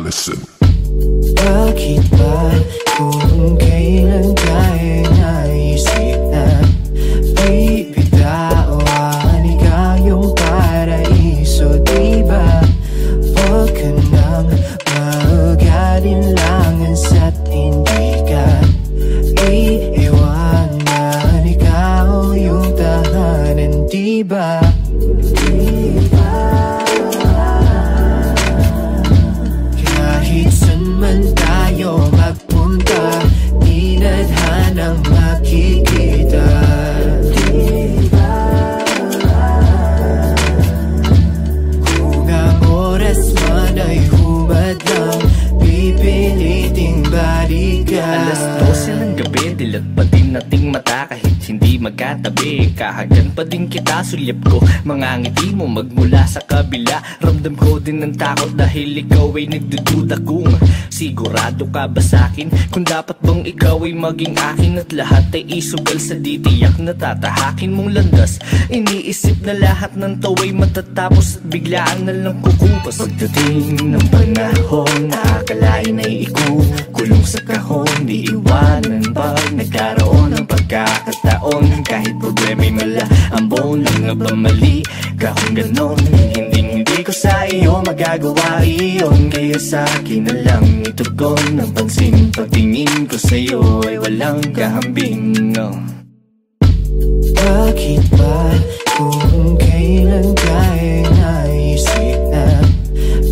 Allison. Bakit ba kung kailan tayo naisip na bibitawan ikaw yung paraiso, diba? Huwag ka nang mag-alinlangan sa't hindi ka iiwanan, ikaw yung tahanan, diba? Kahit saan man tayo magpunta, di nadhanang makikita, diba? Kung ang oras man ay humadlang, pipiliting balikan. Alas 12 ng gabi, dilat pa din nating mata kahit hindi magkatabi. Kahagan pa din kita, sulyap ko mga ngiti mo magmula sa kabila. Ramdam ko din ng takot dahil ikaw ay nagdududa kung sigurado ka ba sa'kin, kung dapat bang ikaw ay maging akin at lahat ay isugal sa ditiyak na tatahakin mong landas. Iniisip na lahat ng tawa'y matatapos at biglaan na lang kukupas. Pagdating ng panahon, nakakalain ay ikukulong sa kahon, di iwanan pag nagkaroon ng pagkakataon. Kahit problema'y malaambon, lang nga ba mali ka kung ganon? Hindi ko sa iyo magagawa iyon, kaya sa'kin na lang itugon ang pansin. Pagtingin ko sa'yo ay walang kahambing, no? Bakit ba kung kailan tayo naisip na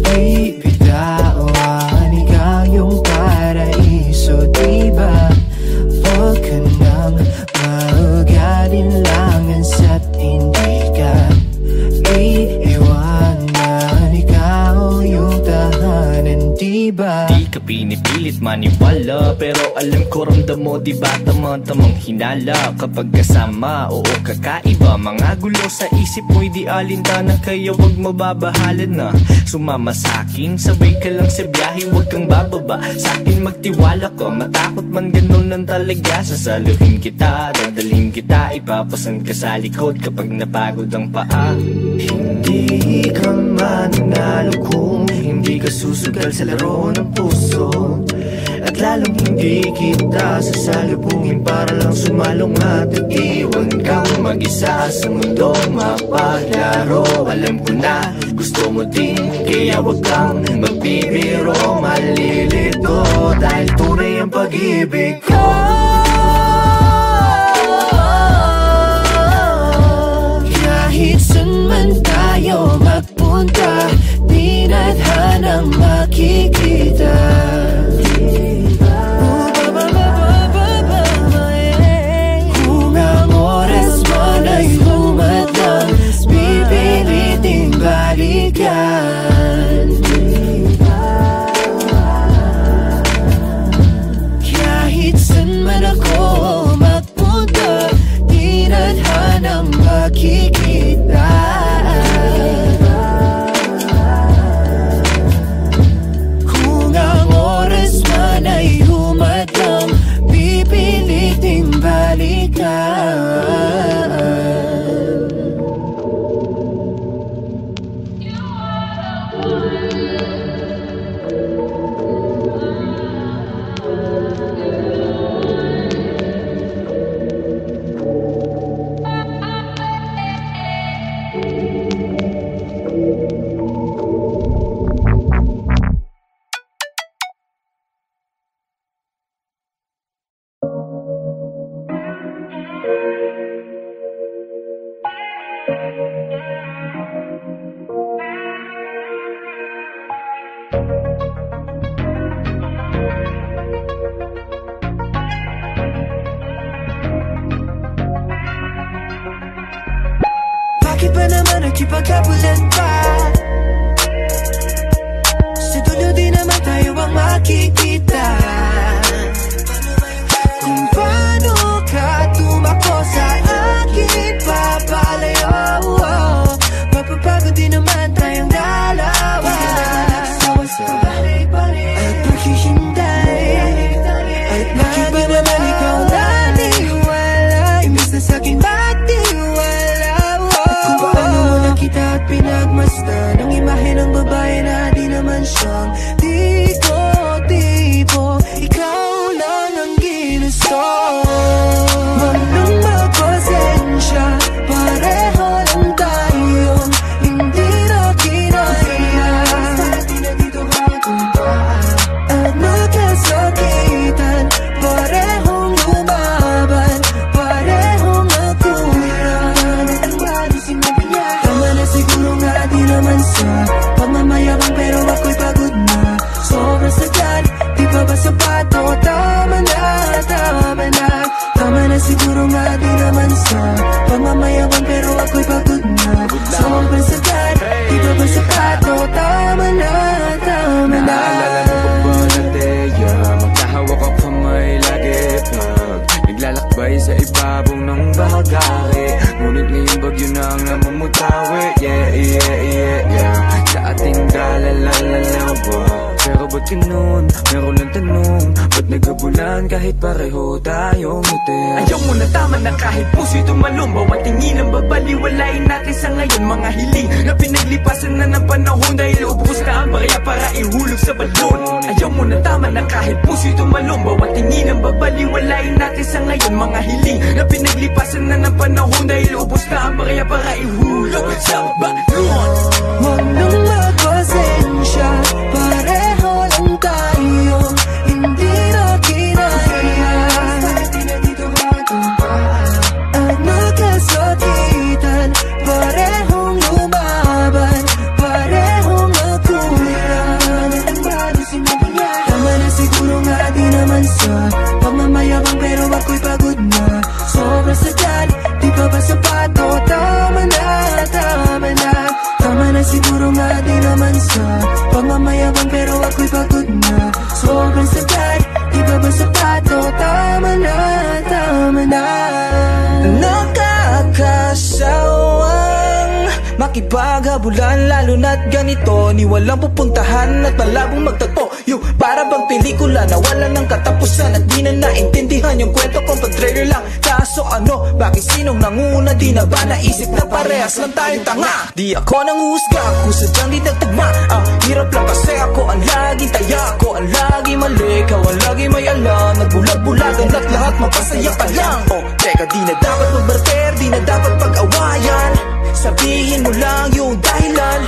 bibitawan ikaw yung paraiso, diba? Huwag ka nang mag-alinlangan sa't hindi ka iiwanan, ikaw yung tahanan, diba? Di ka pinipilit maniwala, pero alam ko ramdam mo, diba? Tamang hinala kapag kasama, oo kakaiba. Mga gulo sa isip mo'y di alintana, kaya wag mababahala na sumama sa'kin. Sabay ka lang sa biyahe, wag kang bababa sa'kin, magtiwala ka. Matakot man ganun lang talaga, sasaluhin kita, dadalhin kita, ipapasan ka sa likod kapag napagod ang paa. Hindi ka mananalo kung hindi ka susugal sa laro ng puso, at lalong hindi kita sasalubungin para lang sumalong at iwan kang mag-isa sa mundong mapaglaro. Alam ko na gusto mo din, kaya wag kang magbibiro, malilito dahil tunay ang pag-ibig ko. Kahit saan man tayo magpunta, di nadhanang makikita, kung ang oras man ay humadlang, pipiliting balikan. Kahit saan man ako magpunta, di nadhanang makikita, kung ang oras man ay humadlang, pipiliting balikan. Bakit ba naman nagkipagkabulan pa? Sa dulo di naman tayo ang makikita. Kung paano ka tumakbo sa akin papalayo, mapapagod din naman tayong dalawa. Di ka naman nagsawa sa balik-balik at paghihintay. At bakit ba naman ikaw naniwala? Imbis na sa'kin ba't di wala? Kung paano mo nakita at pinagmasdan ang imahe ng babae na di naman siyang di siguro nga di naman sa pagmamayabang, pero ako'y pagod na. Sobrang sagat, di ba ba sapat? O tama na, tama na. Naalala mo ba na Teya, magkahawak ang kamay lagi pag naglalakbay sa ibabaw ng bahagari. Ngunit ngayong bagyo na ang namumutawi. Yeah, yeah, yeah, yeah. Sa ating dalalalawa. Pero ba't ganun? Meron lang tanong, ba't nagabulan kahit pareho tayong ngiti? Ayaw mo na, tama na, kahit puso'y tumalong. Bawat tingin ang babaliwalain natin sa ngayon. Mga hiling na pinaglipasan na ng panahon, dahil ubos na ang barya para ihulog sa balon. Ayaw mo na, tama na, kahit puso'y tumalong. Bawat tingin ang babaliwalain natin sa ngayon. Mga hiling na pinaglipasan na ng panahon, dahil ubos na ang barya para ihulog sa balon. Huwag nang magpasensya, pareho lang tayo, hindi na kinaya. At nagkasakitan, parehong lumaban, parehong nagkulang. Tama na siguro nga di naman sa pagmamayabang, pero ako'y pagod na. Sobrang sagat, di ba ba sapat? O tama na, tama na. Tama na siguro nga di naman sa pagmamayabang, pero ako'y pagod na. Sobrang sagat, di ba ba sapat? O tama na, tama na. Nakakasawang makipaghabulan, lalo na't ganito, ni walang pupuntahan at malabong magtagpo. Yung para bang pelikula na wala ng katapusan, at di na naintindihan yung kwento kung pag-trailer lang. Kaso ano, bakit sinong nanguna? Di na ba naisip na parehas lang tayong tanga? Di ako nanghusga kung sadyang di nagtugma. Ang hirap lang kasi ako ang laging taya, ako ang laging mali, ikaw ang laging may alam. Nagbulag-bulagan at lahat mapasaya ka lang. Oh, teka, di na dapat magbarter, di na dapat pag-awayan. Sabihin mo lang yung dahilan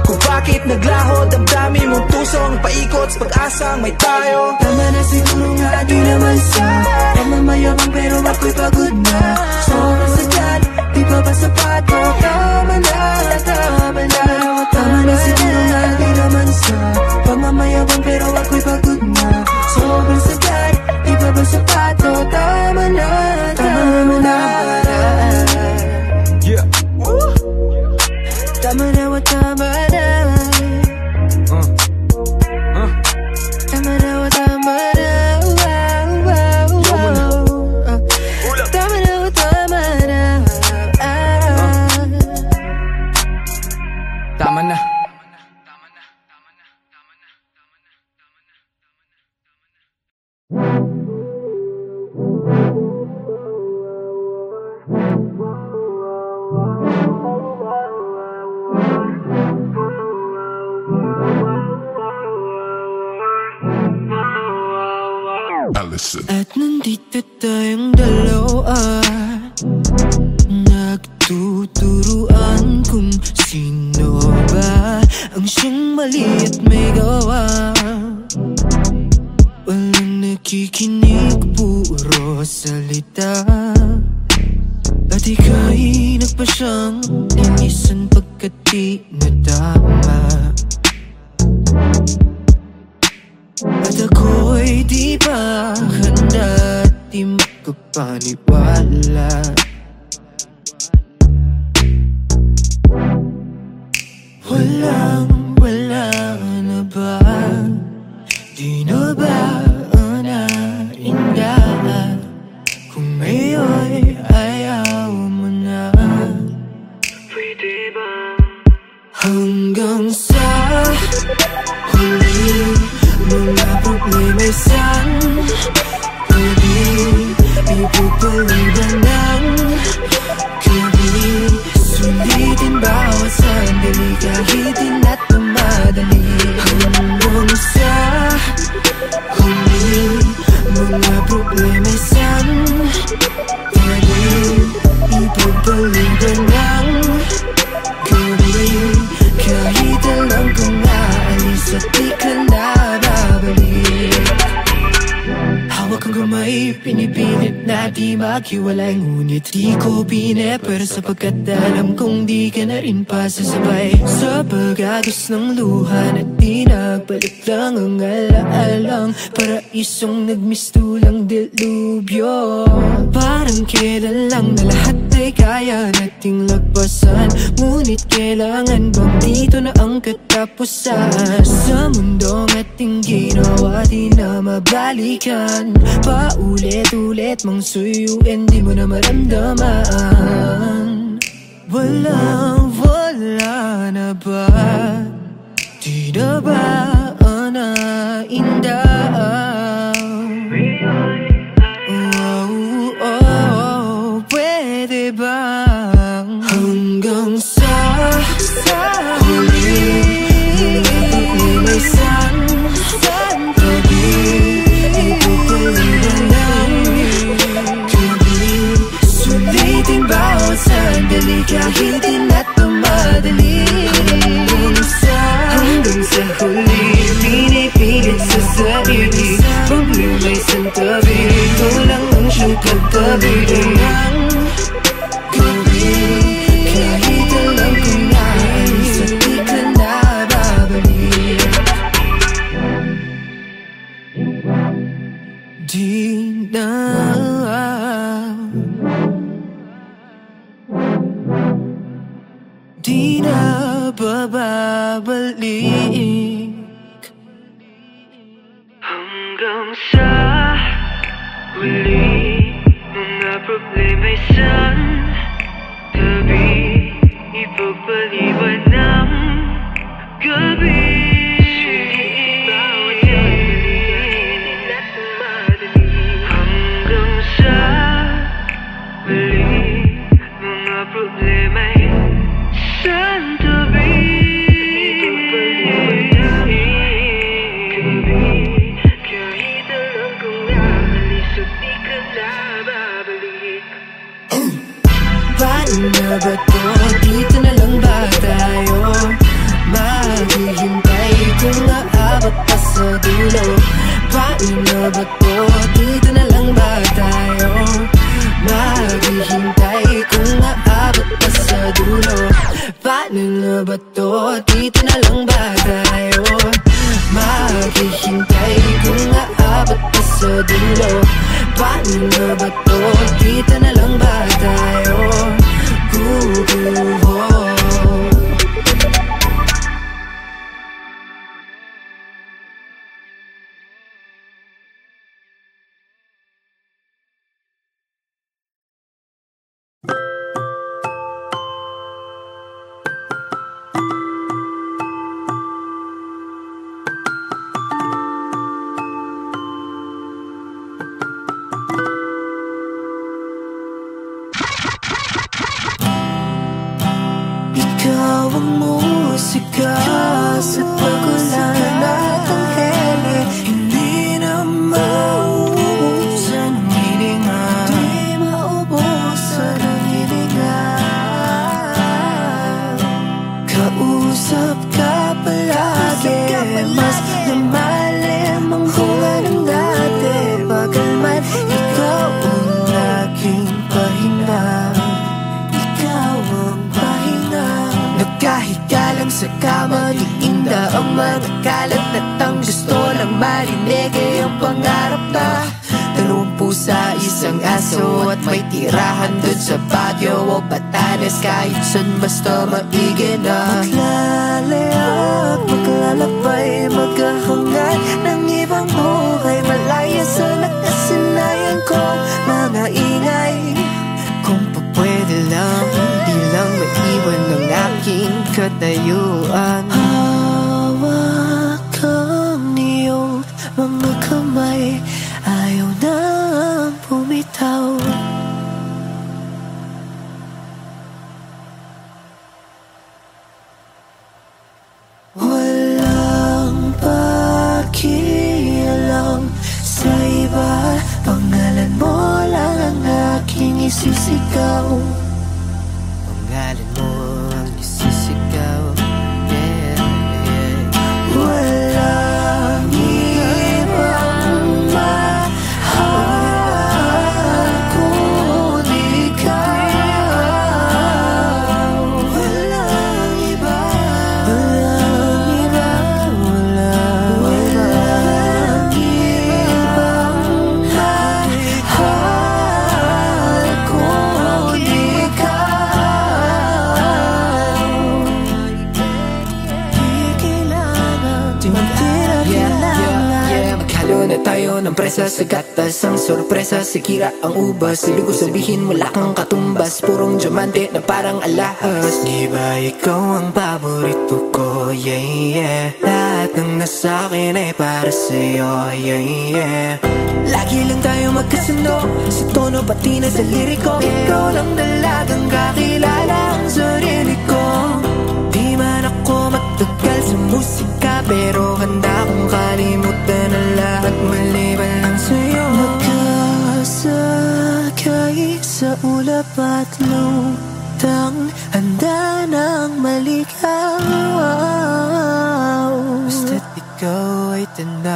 kung bakit naglaho damdamin mong tusong paikot sa pag-asang may tayo. Tama na siguro nga di naman sa pagmamayabang, pero ako'y pagod na. Sobrang sagat, di ba ba sapat? O tama na, tama na. Tama na siguro nga di naman sa pagmamayabang, pero ako'y pagod na. Sobrang sagat, di ba ba sapat? O tama na, tama na. Yeah. Tama na, wa tama na. Tama na, wa tama na. Tama na, wa tama na. Tama na. At nandito tayong dalawa, nagtuturuan kung sino ba ang siyang mali at may gawa. Walang nakikinig, puro salita, at ika'y nagpasyang linisan pagkat di nadama. At ako'y di pa handa, di makapaniwala. Wala na ba? Di na ba nainda? Kung ngayon ayaw mo na, pwede ba hanggang sa huli? Mga problema'y saan pwede ipagpaliban ng gabi? Sulitin bawat sandali, kahit di na tumadali. Hanggang sa huli, mga problema'y saan pwede ipagpaliban ng gabi? Kahit alam kong naalis at di ka na babalik. Hawak ang kamay, pinipilit na di maghiwalay, ngunit di ko pineper sapagkat alam kong di ka na rin pasasabay sa pag-agos ng luha na di nagbalik lang ang alaalang paraisong nagmistulang dilubyo. Parang kailan lang na lahat ay kaya nating lagpasan, ngunit kailangan bang dito na ang katapusan? Sa mundong ating ginawa di na mabalikan, paulit-ulit mang suyuin di mo na maramdaman. Wala na ba? Di na ba naindah? Pwede bang hanggang sa huli may isang tabi, ipupaliwan ng gabi, sulitin bawat sandali kahit di na tumadali. Hanggang sa huli pinipilit sa sarili, problema ay santabi, ito lang ang siyang katabi ng gabi. Kahit alam ko na sa di ka na babalik, di na babalik. Hanggang sa huli mga problema'y santabi, ipagpaliban ng gabi. Hanggang sa huli mga problema'y santabi, ipagpaliban ng gabi. Kahit alam kong naalis at di ka na babalik. Paano na ba to? Dito na lang ba tayo? Maghihintay kung naabot pa sa dulo. Paano na ba to? Dito na lang ba tayo? Maghihintay kung naabot pa sa dulo. Paano na ba to? Dito na lang ba tayo? Maghihintay kung naabot pa sa dulo. Paano na ba to? Dito na lang ba tayo? Ikaw ang musika sa pagulan at ang hele, hindi na mauubusan ang hininga, di maubusan ang hininga. Kausap ka palagi, mas lumalim ang bunga ng dati. Pagalman, ikaw ang aking pahinga, ikaw ang pahinga. Nagkahiga lang sa kama, di inda ang mga kalat at ang gusto lang marinig ay ang pangarap na 20 sa isang aso at may tirahan dun sa Baguio o Batanes, kahit saan basta maigi na. Maglalayag, maglalakbay, maghahangad ng ibang buhay, malaya sa nakasanayan ko mga ingay. Kung pwede lang, di lang maiwan ng aking katayuan. Hawak kang iyong mga kamay, ayaw na bumitaw. Walang pakialam sa iba, pangalan mo lang ang aking isisigaw. Pangalan mo ang isisigaw, yeah, yeah. Walang ibang mahal kundi ang presa sa gatas, ang sorpresa sa kira ang ubas. Ibig ko sabihin wala kang katumbas, purong diamante na parang alahas. Di ba ikaw ang paborito ko, yeah, yeah. Lahat ng nasa akin ay para sa'yo, yeah, yeah. Lagi lang tayo magkasundo, sa tono pati na sa liriko. Ikaw lang dalagang kakilala ang sarili ko. Di man ako matagal sa musika, pero handa kong kalimutan ang lahat maliban lang sa'yo. Nakasakay sa ulap at lutang, handa nang maligaw. Basta't ikaw ay tanaw.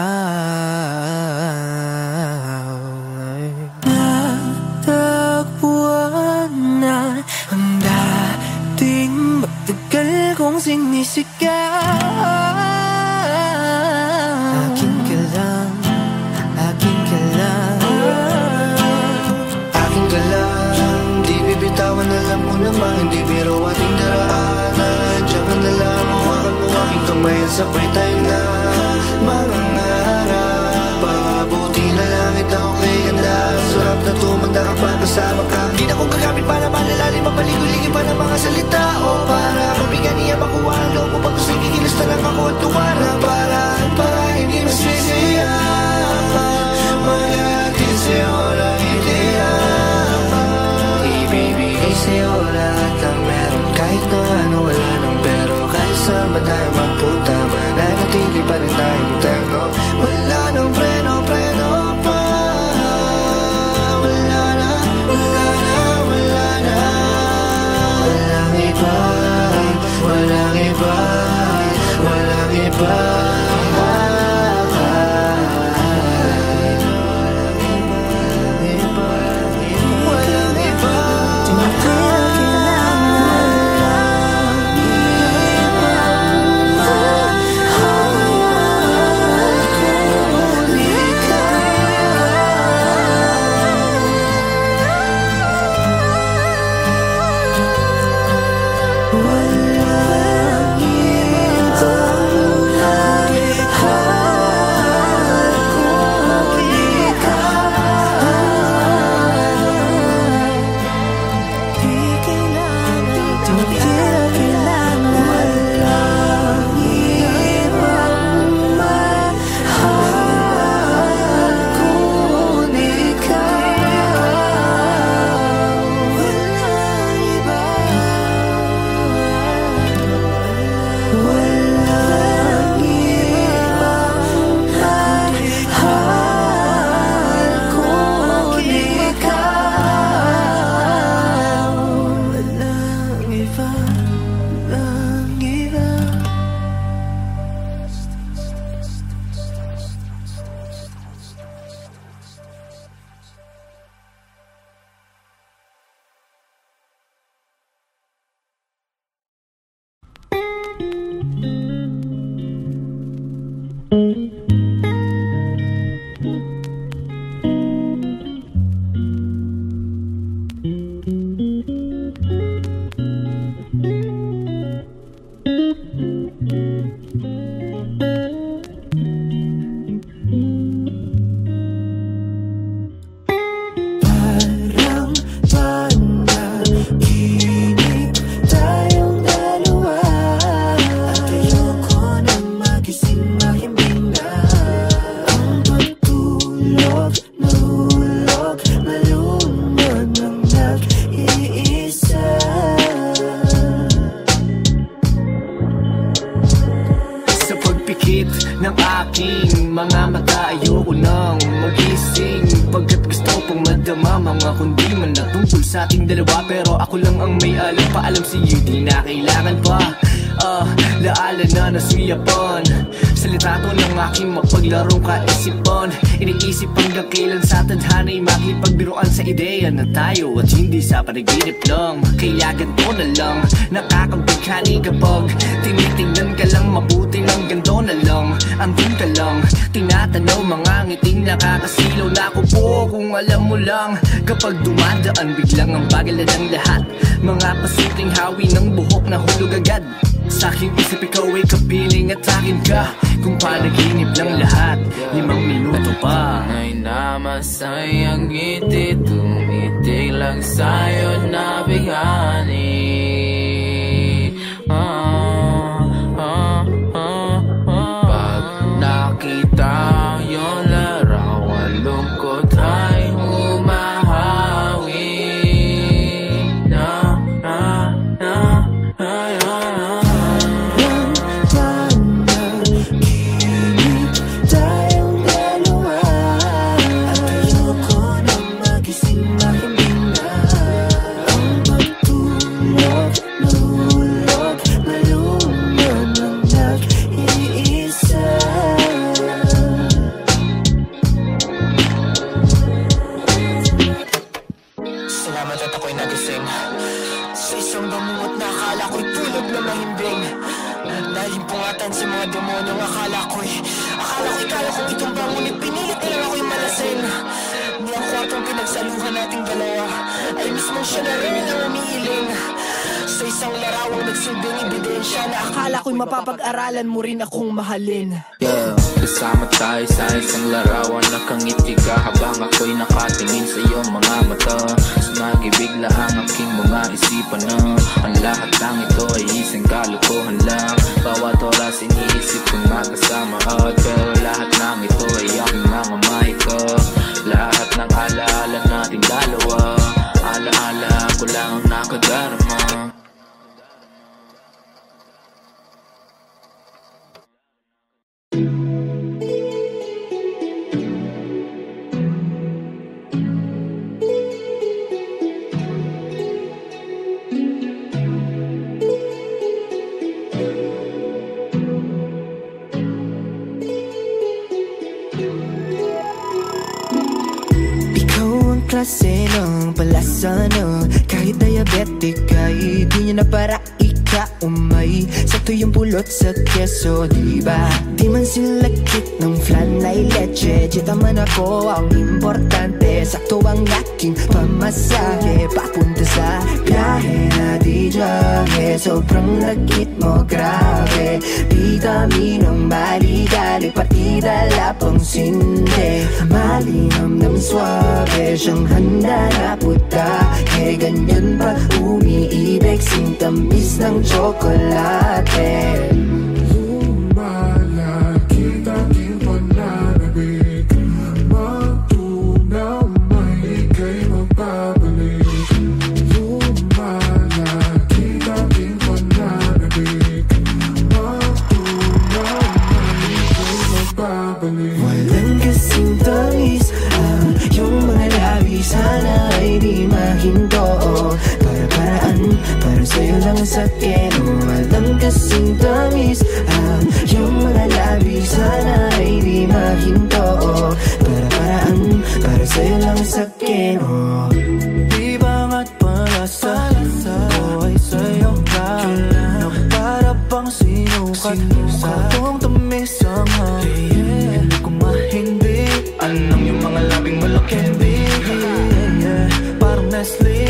Natagpuan na ang dating matagal kong sinisigaw. Akin ka lang, akin ka lang, akin ka lang. Di bibitawan, alam mo naman, hindi biro ating daraanan. Diyan ka na lang, hawakan mo aking kamay at sabay tayo na mangarap. Pabuti na langit ako kay ganda, sarap na tumanda kapag kasama ka. Di na kong gagamit para malalalim, mapaligoy-ligin pa ng mga salita, o para mabiganiya makuha ang loob mo. Pag gusto kikilos na lang ako at tuwara, para hindi masisiya. Magatin sa'yo lang itiyak, ibibigay sa'yo lahat ang meron. Kahit na ano wala nang pero, kahit saan ba tayo magpunta, mananatili pa rin tayong terno. Wala nang preno pa. Wala na. Walang iba. Walang iba. Walang iba. Tayo at hindi sa panaginip lang, kaya ganito na lang. Nakakabighani kapag tinitingnan ka lang, mabuti ng ganito na lang. Andun ka lang, tinatanaw mga ngiting nakakasilaw na ako po. Kung alam mo lang, kapag dumadaan biglang ang bagal na ng lahat. Mga pasimpleng hawi ng buhok na hulog agad. Sa aking isip ikaw ay kapiling at akin ka. Kung panaginip lang lahat, 5 minuto pa. Ay namasayang ngiti, tumitig lang sa'yo na bighani. Pag nakita yung larawan, lungkot ay humahawi. Salamat at ako'y nagising sa isang bamungot na akala ko'y tulog na mahimbing. Nalimpungatan sa mga demonyong akala ko'y kaya kong itumba, ngunit pinilit nilang ako'y malasin. Ni ang kwartong pinagsaluhan nating dalawa ay mismong siya na rin ang umiiling. Sa isang larawang nagsilbing ebidensya na akala ko'y mapapag-aralan mo rin akong mahalin. Kasama tayo sa isang larawan, nakangiti ka habang ako'y nakatingin sa iyong mga mata. Sumagibigla ang aking mga isipan na ang lahat ng ito ay isang kalokohan lang. Bawat oras iniisip kong magkasama at pero lahat ng ito ay aking mga mahika. Lahat ng alaala nating dalawa, alaala ko lang ang nakadarama. Klase ng palasa na kahit diabetic ay di niya na para ika-umay. Sakto yung pulot sa keso, diba? Di man sila kit ng flan ay leche. Chita man ako ang importante. Sakto ang aking pamasahe papunta sa biyahe na di jahe. Sobrang lagkit mo, grabe. Vitaminong maligali, pati dala pang sinde. Malinamnam suabe, siyang handa na putahe. Ganyan pa umiibig, sintamis ng tsokolate. Lumalaki tanging pananabik, matunaw may ika'y magbabalik. Lumalaki tanging pananabik, matunaw may ika'y magbabalik. Walang kasing tamis yung mga labi, sana ay di mahinto. Para-paraan, para sa'yo lang sa akin. Walang kasing tamis yung mga labi, sana ay di mahinto. Para-paraan, para sa'yo lang sa akin. Di ba nga't palasa ko ay sa'yo lang, na para bang sinukat sa akong tamis ang hangin. Hindi ko mahindi anong yung mga labing malaking parang Nestle.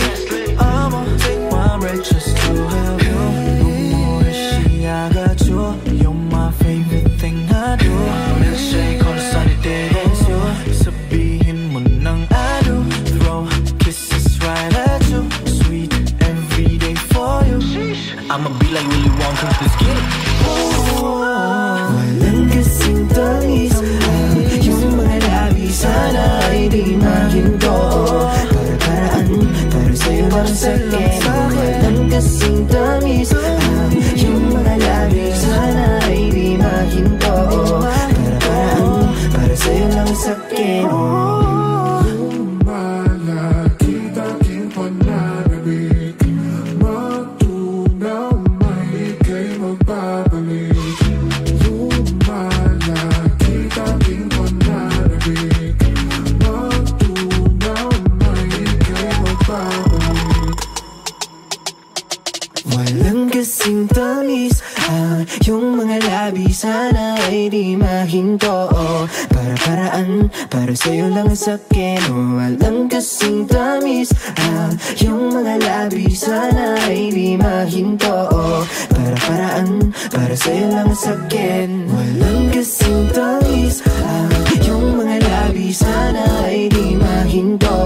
I'ma take my breath just to have you. Umuishi, I got you. You're my favorite thing I do. Milkshake on a sunny day, that's you. Sabihin mo nang I do. Throw kisses right at you. Sweet every day for you. I'ma be like Willy Wonka, let's get it. Walang kasing tamis yung mga labi, sana ay di mahinto. Para-paraan, para sa'yo lang sa akin. Walang kasing tamis yung mga labi, sana ay di mahinto. Para-paraan, para sa'yo lang sa akin. Lumalaki tanging pananabik, matunaw may ika'y magbabalik. Lumalaki tanging pananabik, matunaw may ika'y magbabalik. Walang kasing tamis yung mga labi, sana ay di mahinto. Para-paraan, para sa'yo lang sa akin. Walang kasing tamis yung mga labi, sana ay di mahinto. para-paraan, para sa'yo lang sakin. Walang kasing tamis ang iyong mga labi, sana ay di mahinto.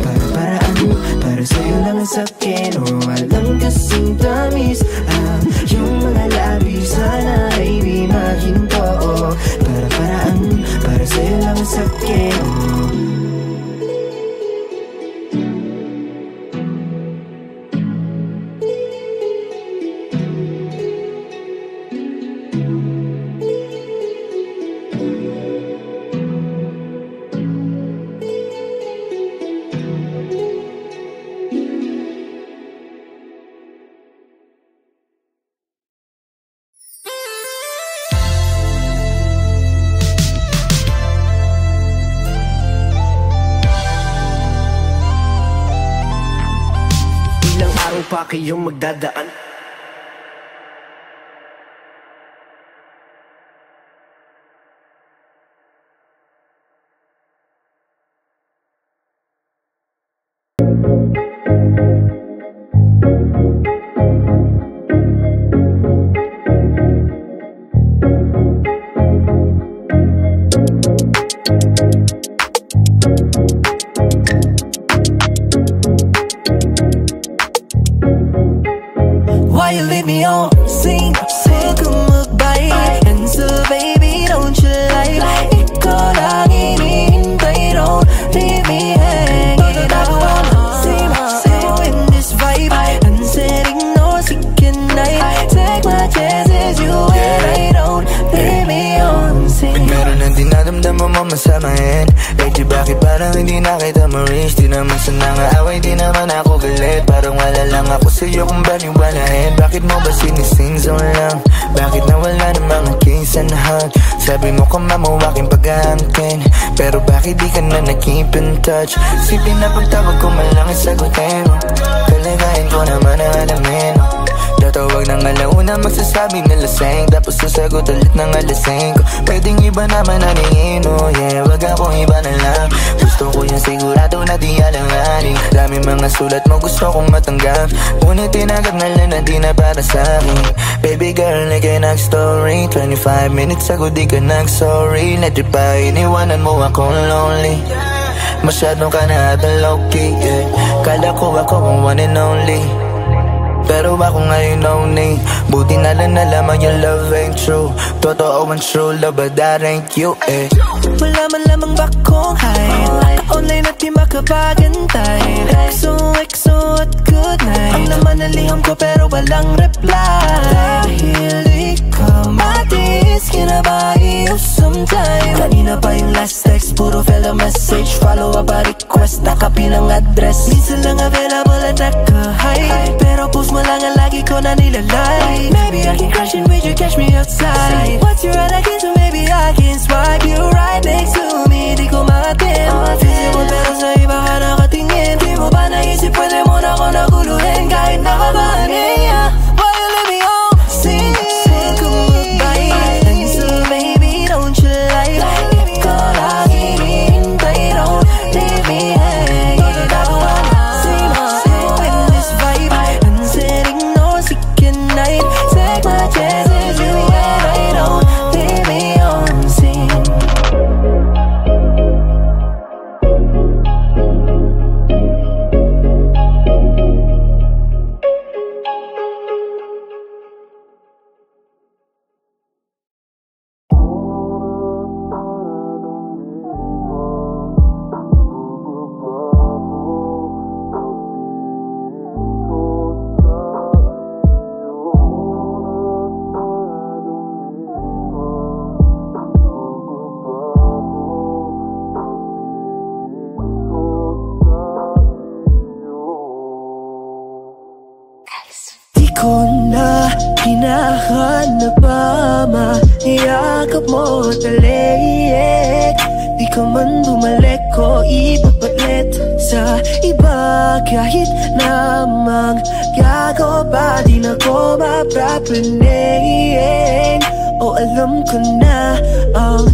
Para-paraan, para sa'yo lang sakin. Walang kasing tamis ang iyong mga labi, sana ay di mahinto. Para-paraan, para sa'yo lang sakin. Pa kayong magdadaan. Why you leave me on scene? Huwag kang mag-bye. And so baby, don't you lie. Ikaw lang inihintay, don't leave me hanging out. Same in this vibe. I'm setting no second night. Take my chances, you and I don't leave me on scene. Meron ang dinadamdaman mo masamahin. Di bakit parang hindi na kita ma-reach? Di naman sa nangaaway, di naman ako galit. Parang wala lang ako sa'yo kung baliwalahin. Bakit mo ba sinising zone lang? Bakit nawala ng mga kiss and hug? Sabi mo ka mamuwaking pag-aangkin, pero bakit di ka na nag-keep in touch? Sipin na pagtawag ko man lang isagutin mo. Kaligayin ko naman ang alamin mo. Tatawag ng alauna, magsasabi na lasing, tapos sasagot ulit ng alasing ko. Pwedeng iba naman naningin mo, yeah. Wag akong iba na lang. Gusto ko yung sigurado na di alanganin. Daming mga sulat mo gusto kong matanggap, ngunit tinanggap na lang na di na para sa'kin. Baby girl, like a nag-story 25 minutes ago di ka nag-sorry. Let it pa, iniwanan mo akong lonely. Masyadong ka na ata low-key, yeah. Kala ko ako ang one and only, pero ako ngayon only. Buti na lang nalaman yung love ain't true. Totoo and true love, but that ain't you, eh. Wala man lamang ba kong hide? Naka-online at di makapagantay. XO at good night. Ang laman ng liham ko pero walang reply. Dahil ikaw matiis, kinabahi you sometime. Kanina pa yung last text, puro fellow message. Follow up a request, nakapi ng address. Minsan lang available at naka-hide, pero post mo lang ang lagi ko na nilalike. Maybe I can crash in with you, catch me outside. What's your right again, so maybe I can swipe you right next to me. Di ko maatin, physical pero sa iba ka nakatingin. Di mo ba naisip pwede mo na ako naguluhin kahit nakabahanin, yeah. Why you leave me on scene? Huwag kang mag-bye. And so baby, don't you lie. Ikaw lang inihintay, don't leave me hanging out. Same in this vibe. I'm setting no second night. Take my chances, you and I don't leave me on scene. Ko na hinahanap pa, maiyakap mo talik. Di ka man bumalik ko ipapalit sa iba. Kahit namang gago pa, di na ko mapapraning. O alam ko na ang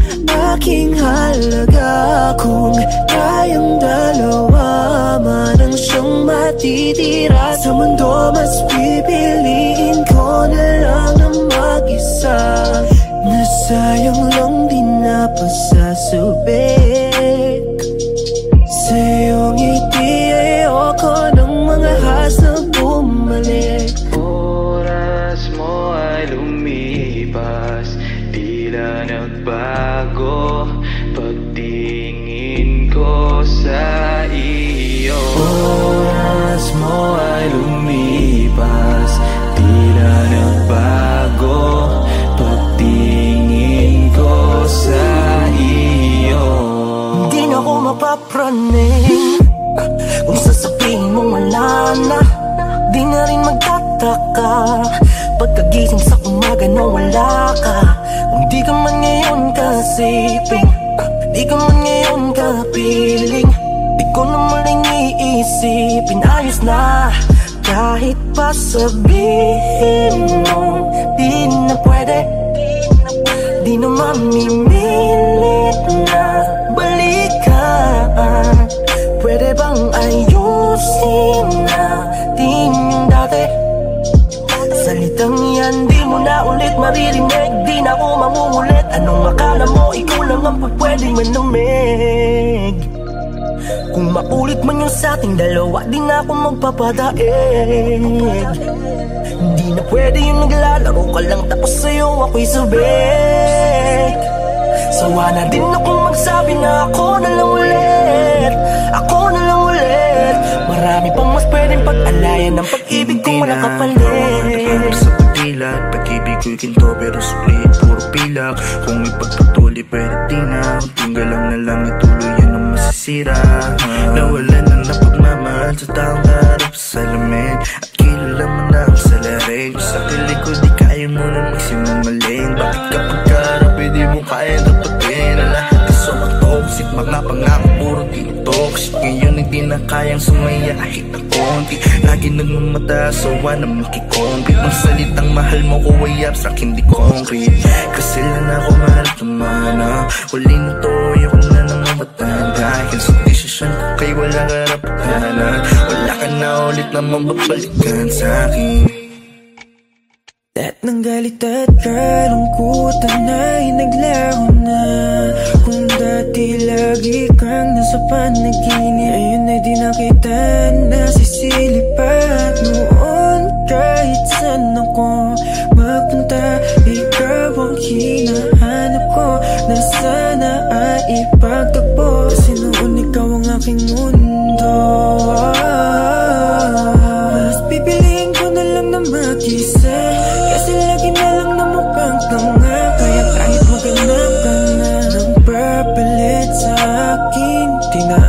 aking halaga. Kung tayong dalawa man ang siyang matitira sa mundo, mas pipiliin ko na isa. Nasayang lang din napasasubik. Sa iyong ngiti ayoko ng mga hasang bumalik. Oras mo ay lumipas, tila nagbago pagtingin ko sa iyo. Oras mo ay lumipas, tila nagbago pagtingin ko sa iyo. Hindi na ako mapapraning kung sasabihin mo wala na. Di na rin magtataka pagkagising sa umaga na wala ka. Kung di ka man ngayon kasiping, di ka man ngayon kapiling, di ko na maling iisipin. Ayos na kahit pa sabihin mo di na pwede, di na mamimilit na balikan. Pwede bang ayusin natin yung dati? Salitang yan di mo na ulit maririnig, di na ako mangungulit. Anong akala mo ikaw lang ang pwedeng manamig? Kung maulit man yung sa ating dalawa, di na ako magpapadaig. Hindi na pwede yung naglalaro ka lang tapos sa'yo ako'y sabik. Sawa na din akong magsabi na ako na lang ulit, ako na lang ulit. Marami pang mas pwedeng pag-alayan ng pag-ibig kung wala kapalit. Sa pagdilat, pag-ibig ko'y ginto pero split, puro pilak. Kung ipagpatuloy pwede di na, tinggal lang ituloy yan ang masisira. Nawalan na ng pagmamahal sa taong harap sa salamin, at kilala mo na ang salarin. Sa kilikod di kaya mo na magsimumaling. Bakit kapag karap di mo kaya dapatin ang lahat kaso ang toxic, mga pangako puro di toxic. Ngayon hindi na kayang sumaya kahit na konti. Lagi nagmamataas, sawa na makikompit. Ang salitang mahal mo ko ay abstract, hindi concrete. Kasi lang ako mahal tumana, huli na to, ayoko na nang mamatanda. Dahil sa desisyon ko kay wala karapatanan, wala ka na ulit na mababalikan sa'kin. Lahat ng galit at kalungkutan ay naglaro na. Kung dati lagi kang nasa panaginip, ayun ay di na kita nasisilip. At noon kahit saan ako magpunta, ikaw ang hinahanap ko, na sana ay ipagtagpo. Kasi noon ikaw ang aking mundo. Mas pipiliin ko na lang na mag-isa, kasi lagi na lang na mukhang tanga. Kaya kahit maghanap ka na ng papalit sa akin, di na